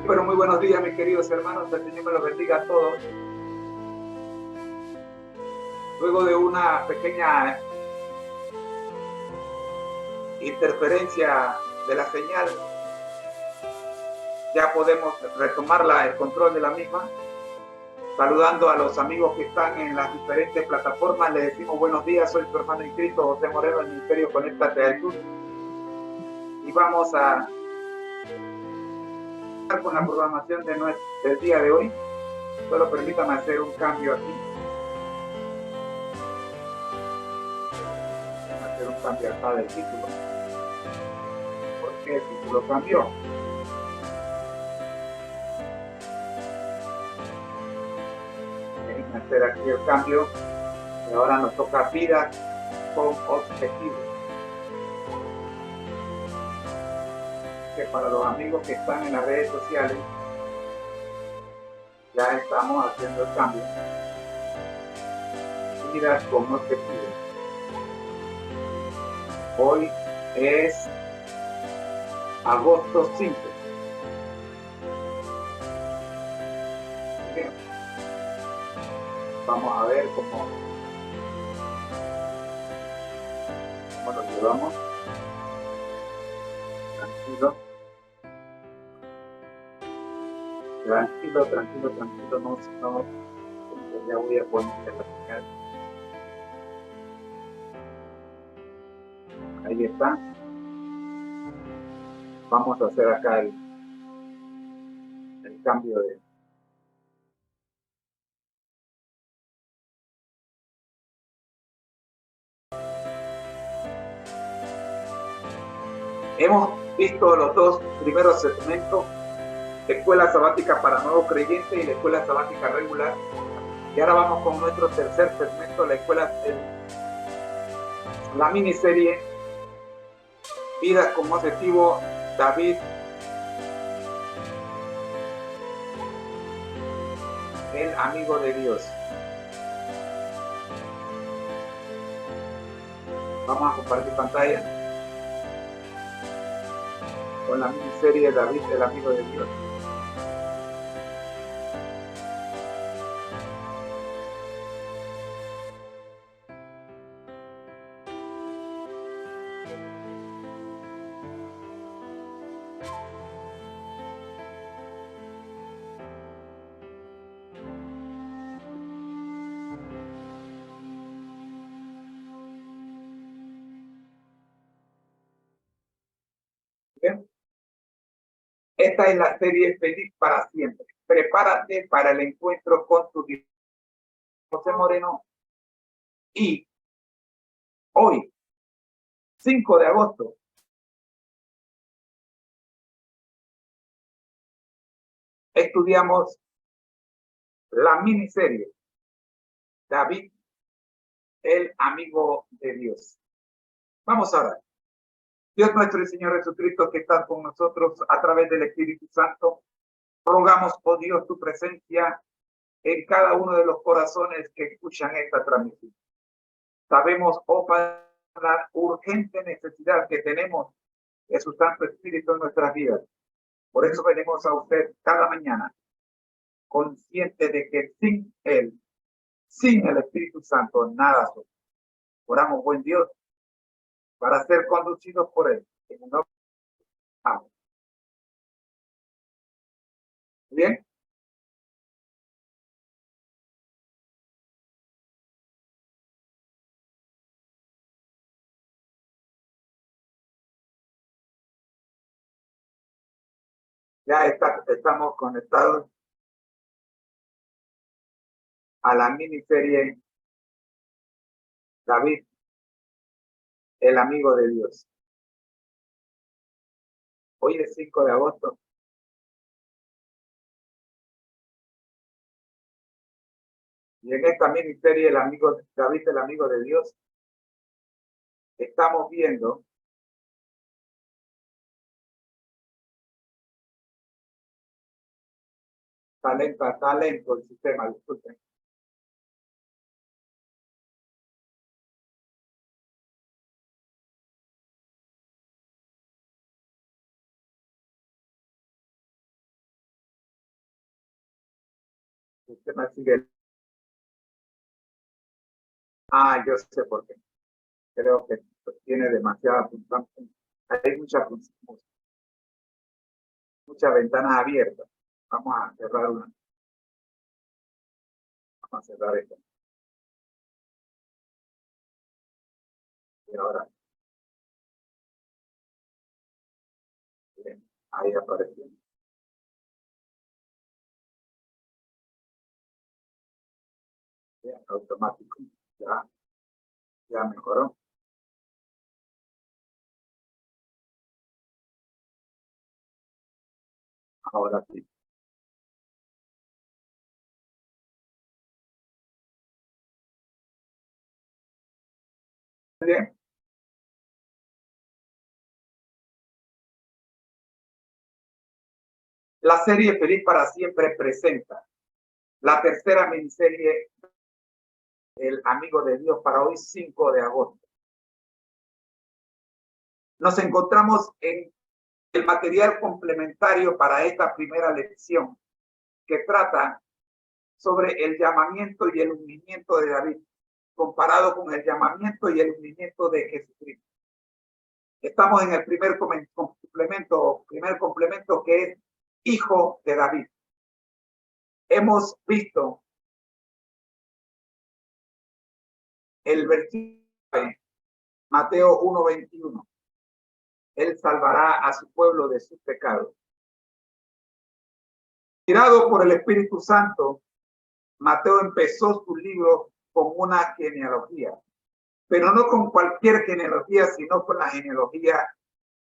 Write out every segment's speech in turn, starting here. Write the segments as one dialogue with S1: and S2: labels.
S1: Bueno, muy buenos días, mis queridos hermanos. El Señor me los bendiga a todos. Luego de una pequeña interferencia de la señal, ya podemos retomar el control de la misma. Saludando a los amigos que están en las diferentes plataformas, les decimos buenos días. Soy su hermano en Cristo, José Moreno, del Ministerio Conéctate a Jesús. Y vamos a estar con la programación del día de hoy. Solo permítanme hacer un cambio aquí. Hacer un cambio acá del título. Porque el título cambió. Hacer aquí el cambio y ahora nos toca vidas con objetivos. Que para los amigos que están en las redes sociales ya estamos haciendo el cambio. Vidas con objetivos. Hoy es agosto 5. Bien. Vamos a ver cómo lo llevamos. Tranquilo, no, ya voy a poner la señal. Ahí está. Vamos a hacer acá el cambio de... Hemos visto los dos primeros segmentos, la escuela sabática para nuevos creyentes y la escuela sabática regular. Y ahora vamos con nuestro tercer segmento, la miniserie Vidas con objetivo, David, el amigo de Dios. Vamos a compartir pantalla con la miniserie David, el amigo de Dios. Bien. Esta es la serie Feliz para siempre. Prepárate para el encuentro con tu Dios. José Moreno. Y hoy, 5 de agosto, estudiamos la miniserie David, el amigo de Dios. Vamos a ver. Dios nuestro y Señor Jesucristo, que estás con nosotros a través del Espíritu Santo, rogamos, oh Dios, tu presencia en cada uno de los corazones que escuchan esta transmisión. Sabemos, oh Padre, la urgente necesidad que tenemos de su Santo Espíritu en nuestras vidas. Por eso venimos a usted cada mañana, consciente de que sin Él, sin el Espíritu Santo, nada somos. Oramos, buen Dios, para ser conducidos por Él. En el nombre de Dios. Bien. Ya estamos conectados a la miniserie David, el amigo de Dios. Hoy es 5 de agosto. Y en esta miniserie, David, el amigo de Dios, estamos viendo talento el sistema, disculpen. Se me sigue. Ah, yo sé por qué. Creo que tiene demasiada punta. Hay muchas ventanas abiertas. Vamos a cerrar una. Vamos a cerrar esta. Y ahora. Bien, ahí apareció. Bien, automático. Ya mejoró. Ahora sí. Bien. La serie Feliz para Siempre presenta la tercera miniserie El Amigo de Dios para hoy 5 de agosto. Nos encontramos en el material complementario para esta primera lección que trata sobre el llamamiento y el ungimiento de David comparado con el llamamiento y el ungimiento de Jesucristo. Estamos en el primer complemento que es hijo de David. Hemos visto el versículo de Mateo 1:21. Él salvará a su pueblo de sus pecados. Inspirado por el Espíritu Santo, Mateo empezó su libro con una genealogía, pero no con cualquier genealogía, sino con la genealogía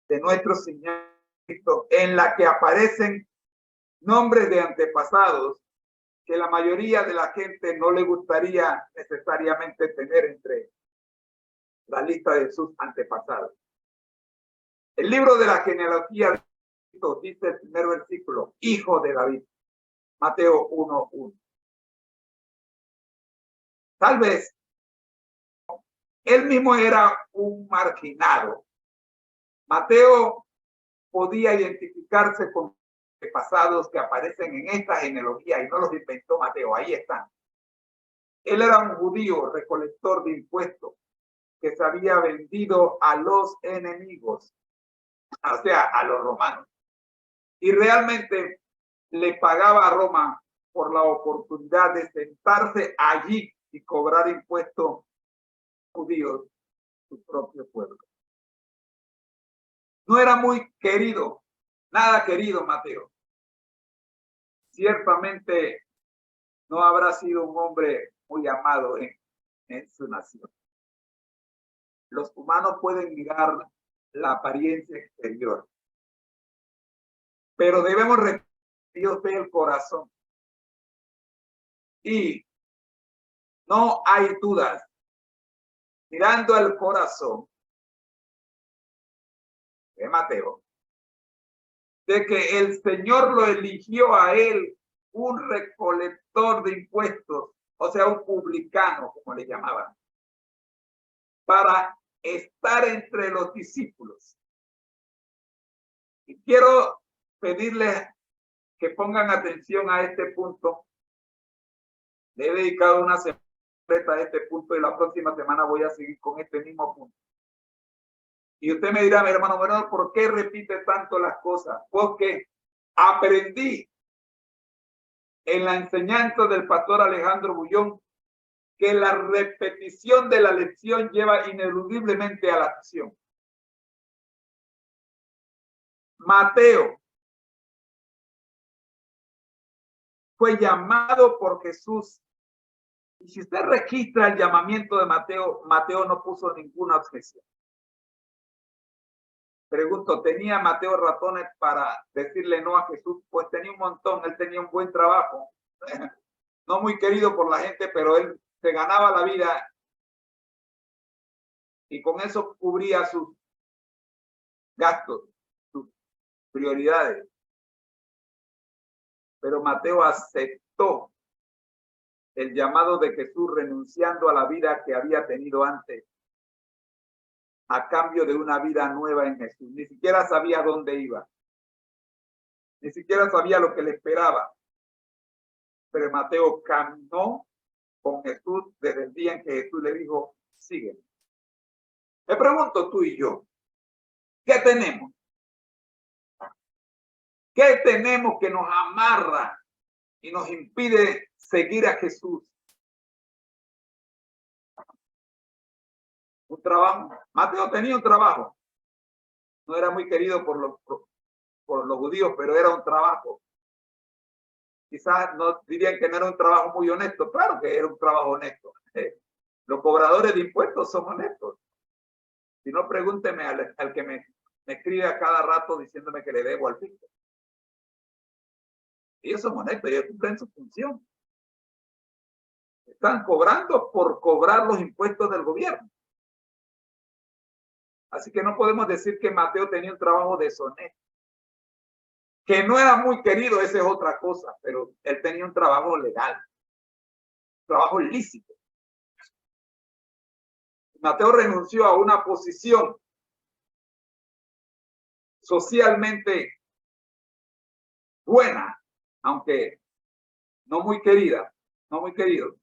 S1: de nuestro Señor Cristo, en la que aparecen nombres de antepasados que la mayoría de la gente no le gustaría necesariamente tener entre la lista de sus antepasados. El libro de la genealogía de Cristo dice el primer versículo, hijo de David, Mateo 1:1. Tal vez él mismo era un marginado. Mateo podía identificarse con pasados que aparecen en esta genealogía y no los inventó Mateo, ahí están. Él era un judío recolector de impuestos que se había vendido a los enemigos, o sea, a los romanos. Y realmente le pagaba a Roma por la oportunidad de sentarse allí y cobrar impuestos judíos, su propio pueblo. No era muy querido, nada querido Mateo. Ciertamente no habrá sido un hombre muy amado en su nación. Los humanos pueden mirar la apariencia exterior, pero debemos recordar que Dios ve el corazón. Y no hay dudas, mirando el corazón de Mateo, de que el Señor lo eligió a él un recolector de impuestos, o sea, un publicano, como le llamaban, para estar entre los discípulos. Y quiero pedirles que pongan atención a este punto. Le he dedicado una semana a este punto y la próxima semana voy a seguir con este mismo punto. Y usted me dirá, mi hermano menor, ¿por qué repite tanto las cosas? Porque aprendí en la enseñanza del pastor Alejandro Bullón que la repetición de la lección lleva ineludiblemente a la acción. Mateo fue llamado por Jesús. Y si usted registra el llamamiento de Mateo, Mateo no puso ninguna objeción. Pregunto, ¿tenía Mateo ratones para decirle no a Jesús? Pues tenía un montón, él tenía un buen trabajo. No muy querido por la gente, pero él se ganaba la vida y con eso cubría sus gastos, sus prioridades. Pero Mateo aceptó el llamado de Jesús renunciando a la vida que había tenido antes a cambio de una vida nueva en Jesús. Ni siquiera sabía dónde iba. Ni siquiera sabía lo que le esperaba. pero Mateo caminó con Jesús desde el día en que Jesús le dijo, sígueme. Me pregunto tú y yo, ¿qué tenemos? ¿Qué tenemos que nos amarra y nos impide seguir a Jesús? Un trabajo. Mateo tenía un trabajo. No era muy querido por los judíos, pero era un trabajo. Quizás no dirían que no era un trabajo muy honesto. Claro que era un trabajo honesto. Los cobradores de impuestos son honestos. Si no, pregúnteme al que me escribe a cada rato diciéndome que le debo al fisco. Ellos son honestos, ellos cumplen su función. Están cobrando por cobrar los impuestos del gobierno. Así que no podemos decir que Mateo tenía un trabajo deshonesto. Que no era muy querido, esa es otra cosa, pero él tenía un trabajo legal, trabajo ilícito. Mateo renunció a una posición socialmente buena, aunque no muy querida, no muy querido.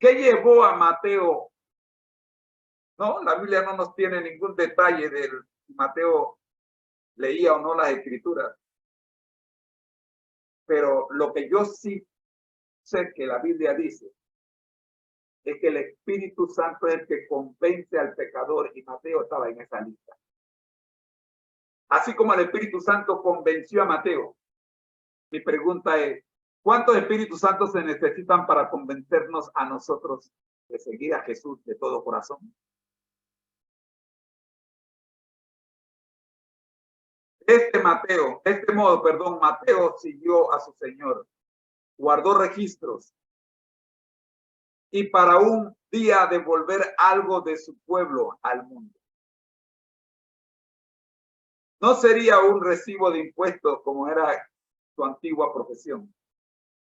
S1: ¿Qué llevó a Mateo? No, la Biblia no nos tiene ningún detalle de si Mateo leía o no las escrituras. Pero lo que yo sí sé que la Biblia dice es que el Espíritu Santo es el que convence al pecador y Mateo estaba en esa lista. Así como el Espíritu Santo convenció a Mateo, mi pregunta es, ¿cuántos Espíritus Santos se necesitan para convencernos a nosotros de seguir a Jesús de todo corazón? Mateo siguió a su Señor, guardó registros y para un día devolver algo de su pueblo al mundo. No sería un recibo de impuestos como era su antigua profesión,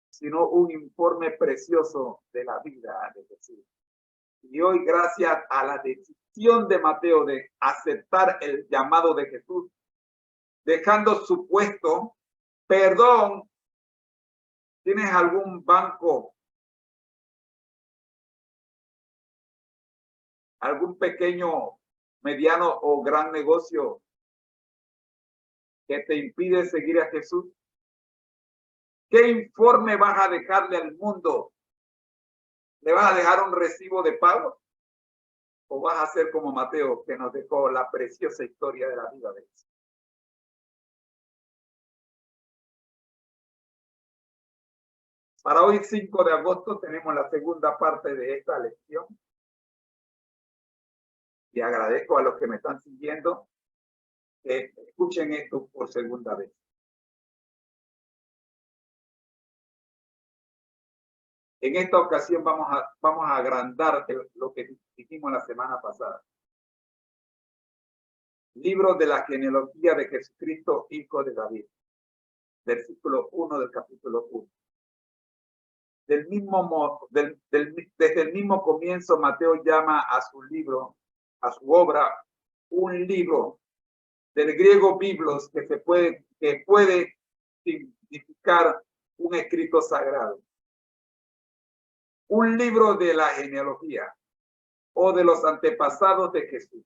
S1: sino un informe precioso de la vida de Jesús. Y hoy, gracias a la decisión de Mateo de aceptar el llamado de Jesús, dejando su puesto, perdón, ¿tienes algún banco, algún pequeño, mediano o gran negocio que te impide seguir a Jesús? ¿Qué informe vas a dejarle al mundo? ¿Le vas a dejar un recibo de pago? ¿O vas a hacer como Mateo, que nos dejó la preciosa historia de la vida de Jesús? Para hoy, 5 de agosto, tenemos la segunda parte de esta lección. Y agradezco a los que me están siguiendo que escuchen esto por segunda vez. En esta ocasión vamos a agrandar lo que dijimos la semana pasada. Libro de la genealogía de Jesucristo, hijo de David. Versículo 1 del capítulo 1. Desde el mismo comienzo, Mateo llama a su libro, a su obra, un libro, del griego biblos, que puede significar un escrito sagrado. Un libro de la genealogía o de los antepasados de Jesús.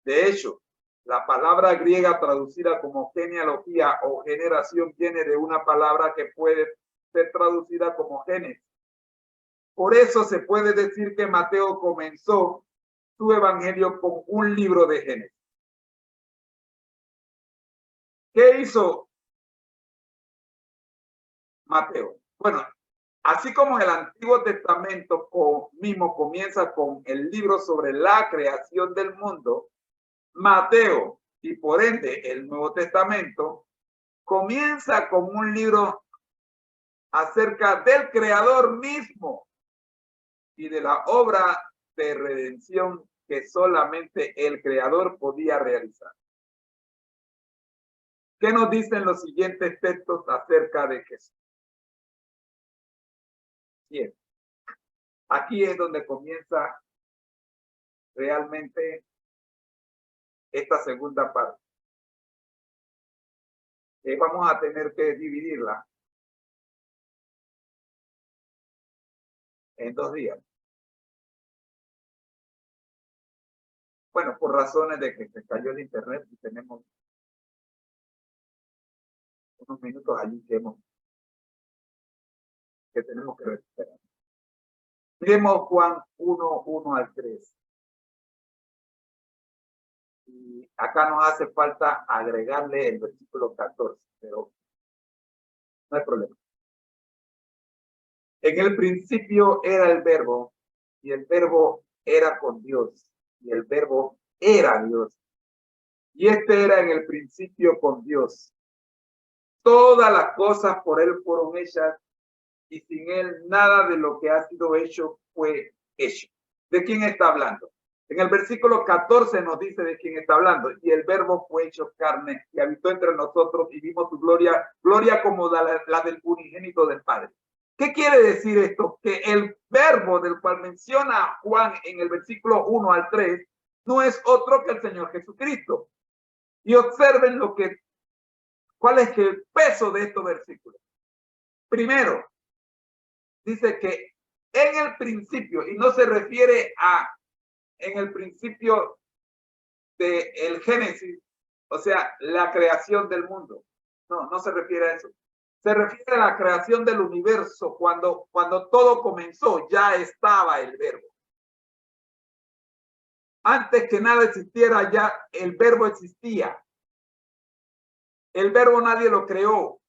S1: De hecho, la palabra griega traducida como genealogía o generación viene de una palabra que puede ser traducida como genes. Por eso se puede decir que Mateo comenzó su evangelio con un libro de Génesis. ¿Qué hizo Mateo? Bueno, así como el Antiguo Testamento mismo comienza con el libro sobre la creación del mundo, Mateo y por ende el Nuevo Testamento comienza con un libro acerca del Creador mismo y de la obra de redención que solamente el Creador podía realizar. ¿Qué nos dicen los siguientes textos acerca de Jesús? Bien, aquí es donde comienza realmente esta segunda parte. vamos a tener que dividirla en 2 días. Bueno, por razones de que se cayó el internet y tenemos unos minutos allí que tenemos que recuperar. Miremos Juan 1, 1 al 3. Y acá nos hace falta agregarle el versículo 14, pero no hay problema. En el principio era el verbo, y el verbo era con Dios, y el verbo era Dios. Y este era en el principio con Dios. Todas las cosas por él fueron hechas, y sin él nada de lo que ha sido hecho fue hecho. ¿De quién está hablando? En el versículo 14 nos dice de quién está hablando. Y el verbo fue hecho carne y habitó entre nosotros y vimos su gloria, gloria como la del unigénito del Padre. ¿Qué quiere decir esto? Que el verbo del cual menciona Juan en el versículo 1 al 3 no es otro que el Señor Jesucristo. Y observen cuál es el peso de estos versículos. Primero, dice que en el principio, y no se refiere a en el principio del Génesis, o sea, la creación del mundo. No, no se refiere a eso. Se refiere a la creación del universo. Cuando todo comenzó, ya estaba el verbo. Antes que nada existiera, ya el verbo existía. El verbo nadie lo creó.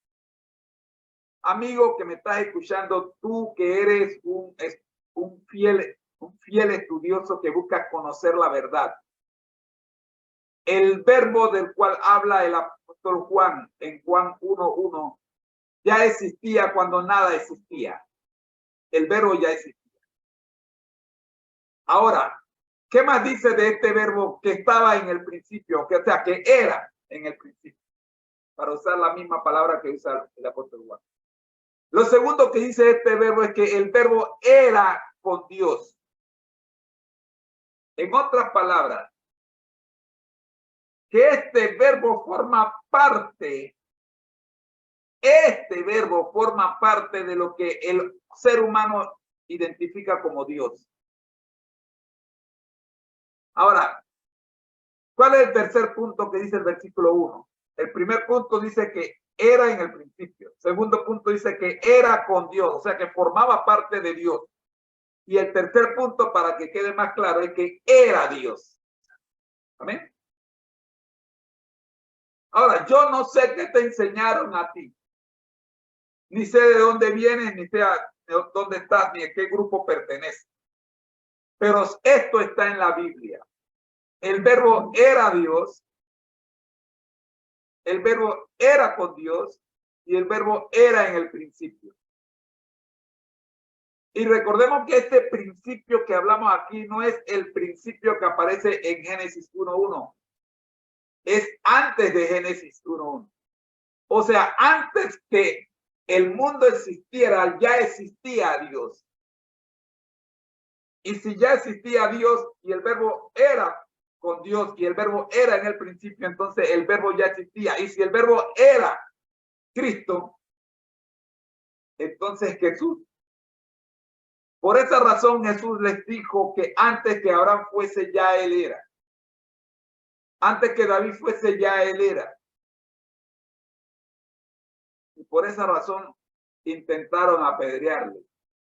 S1: Amigo que me estás escuchando, tú que eres un fiel estudioso que busca conocer la verdad. El verbo del cual habla el apóstol Juan en Juan 1:1 ya existía cuando nada existía. El verbo ya existía. Ahora, ¿qué más dice de este verbo que estaba en el principio? O sea, que era en el principio. Para usar la misma palabra que usa el apóstol Juan. Lo segundo que dice este verbo es que el verbo era con Dios. En otras palabras, que este verbo forma parte de lo que el ser humano identifica como Dios. Ahora, ¿cuál es el tercer punto que dice el versículo 1? El primer punto dice que era en el principio. Segundo punto dice que era con Dios, o sea que formaba parte de Dios. Y el tercer punto, para que quede más claro, es que era Dios. Amén. Ahora, yo no sé qué te enseñaron a ti. Ni sé de dónde vienes, ni sé de dónde estás, ni a qué grupo perteneces. Pero esto está en la Biblia. El verbo era Dios, el verbo era con Dios y el verbo era en el principio. Y recordemos que este principio que hablamos aquí no es el principio que aparece en Génesis 1:1. Es antes de Génesis 1:1. O sea, antes que el mundo existiera, ya existía Dios. Y si ya existía Dios y el verbo era con Dios y el verbo era en el principio, entonces el verbo ya existía. Y si el verbo era Cristo, entonces Jesús. Por esa razón Jesús les dijo que antes que Abraham fuese, ya él era. Antes que David fuese, ya él era. Y por esa razón intentaron apedrearle,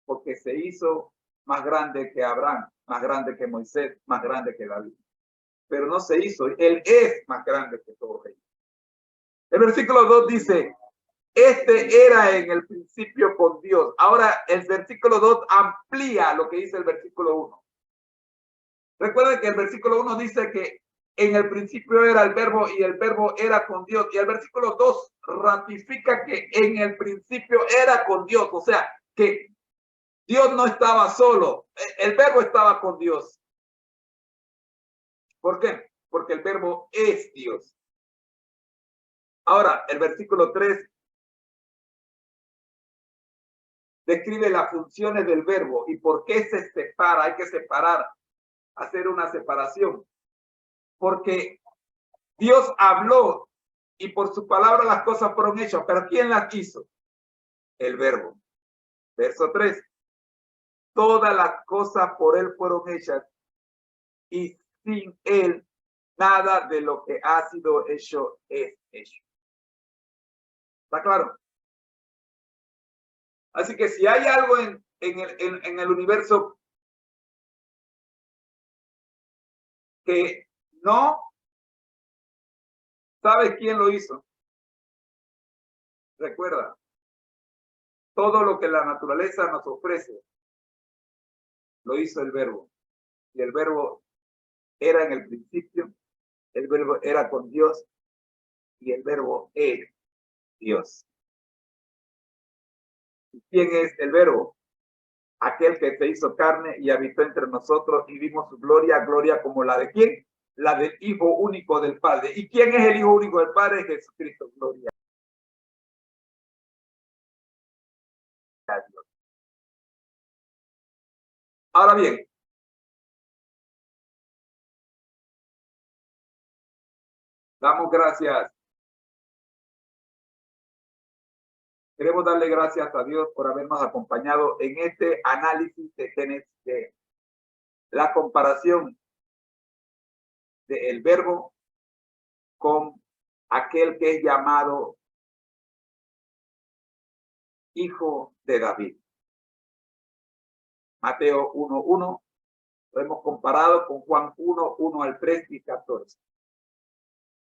S1: porque se hizo más grande que Abraham, más grande que Moisés, más grande que David. Pero no se hizo. Él es más grande que todos ellos. El versículo 2 dice, este era en el principio con Dios. Ahora el versículo 2 amplía lo que dice el versículo 1. Recuerden que el versículo 1 dice que en el principio era el verbo y el verbo era con Dios. Y el versículo 2 ratifica que en el principio era con Dios. O sea, que Dios no estaba solo. El verbo estaba con Dios. ¿Por qué? Porque el verbo es Dios. Ahora, el versículo 3 describe las funciones del verbo y por qué se separa. Hay que separar, hacer una separación. Porque Dios habló y por su palabra las cosas fueron hechas. ¿Pero quién las hizo? El Verbo. Verso 3. Todas las cosas por él fueron hechas, y sin él nada de lo que ha sido hecho es hecho. ¿Está claro? Así que si hay algo en el universo que no sabes quién lo hizo, recuerda, todo lo que la naturaleza nos ofrece lo hizo el Verbo. Y el Verbo era en el principio, el Verbo era con Dios y el Verbo es Dios. ¿Y quién es el Verbo? Aquel que se hizo carne y habitó entre nosotros y vimos su gloria, gloria como la de ¿quién? La del Hijo único del Padre. ¿Y quién es el Hijo único del Padre? Jesucristo, gloria a Dios. Ahora bien, damos gracias. Queremos darle gracias a Dios por habernos acompañado en este análisis de Génesis, de la comparación del Verbo con aquel que es llamado Hijo de David. Mateo 1:1, lo hemos comparado con Juan 1:1 al 3 y 14.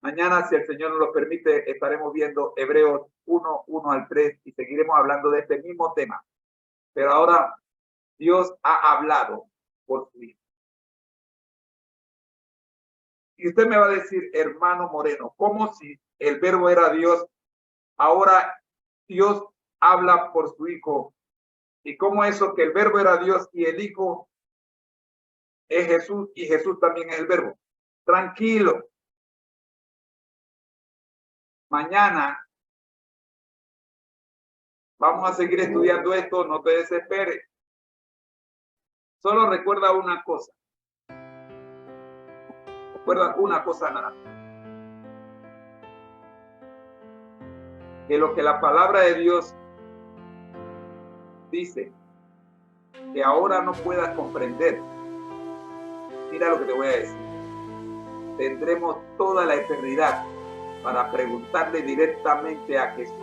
S1: Mañana, si el Señor nos lo permite, estaremos viendo Hebreos 1:1 al 3 y seguiremos hablando de este mismo tema. Pero ahora Dios ha hablado por su Hijo. Y usted me va a decir, hermano Moreno, ¿cómo si el Verbo era Dios? Ahora Dios habla por su Hijo. ¿Y cómo eso que el Verbo era Dios y el Hijo es Jesús y Jesús también es el Verbo? Tranquilo. Mañana vamos a seguir estudiando esto, no te desesperes. Solo recuerda una cosa. Recuerda una cosa nada. Que lo que la palabra de Dios dice, que ahora no puedas comprender. Mira lo que te voy a decir. Tendremos toda la eternidad para preguntarle directamente a Jesús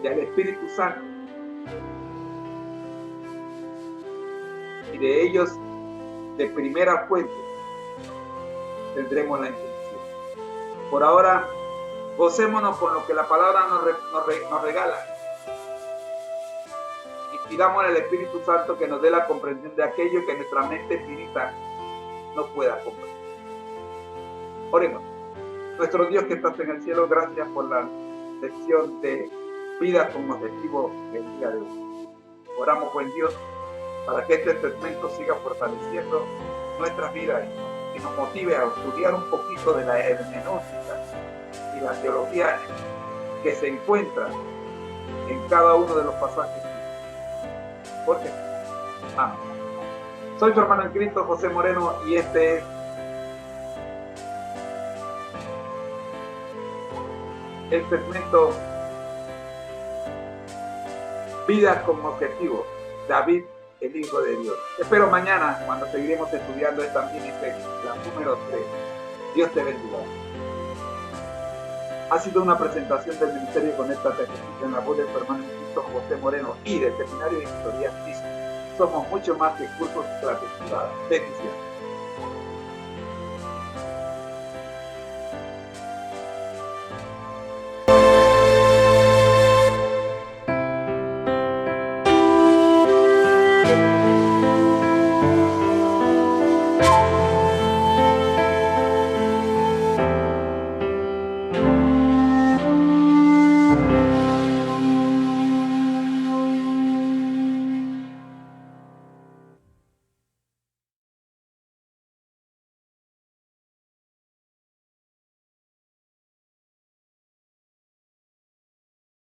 S1: y al Espíritu Santo. Y de ellos, de primera fuente, tendremos la intención. Por ahora, gocémonos con lo que la palabra nos regala. Y pidamos al Espíritu Santo que nos dé la comprensión de aquello que nuestra mente finita no pueda comprender. Oremos. Nuestro Dios que estás en el cielo, gracias por la lección de vida con objetivo del día de hoy. Oramos, buen Dios, para que este segmento siga fortaleciendo nuestras vidas y nos motive a estudiar un poquito de la hermenéutica y la teología que se encuentra en cada uno de los pasajes. Porque, amén. Soy su hermano en Cristo, José Moreno, y este es el segmento Vida con objetivo, David, el Hijo de Dios. Espero mañana, cuando seguiremos estudiando esta miniserie, la número 3. Dios te bendiga. Ha sido una presentación del Ministerio Conéctate en la voz de su hermano en Cristo, José Moreno, y del Seminario de Historia Cristo. Somos mucho más que cursos de clases privadas. Bendiciones.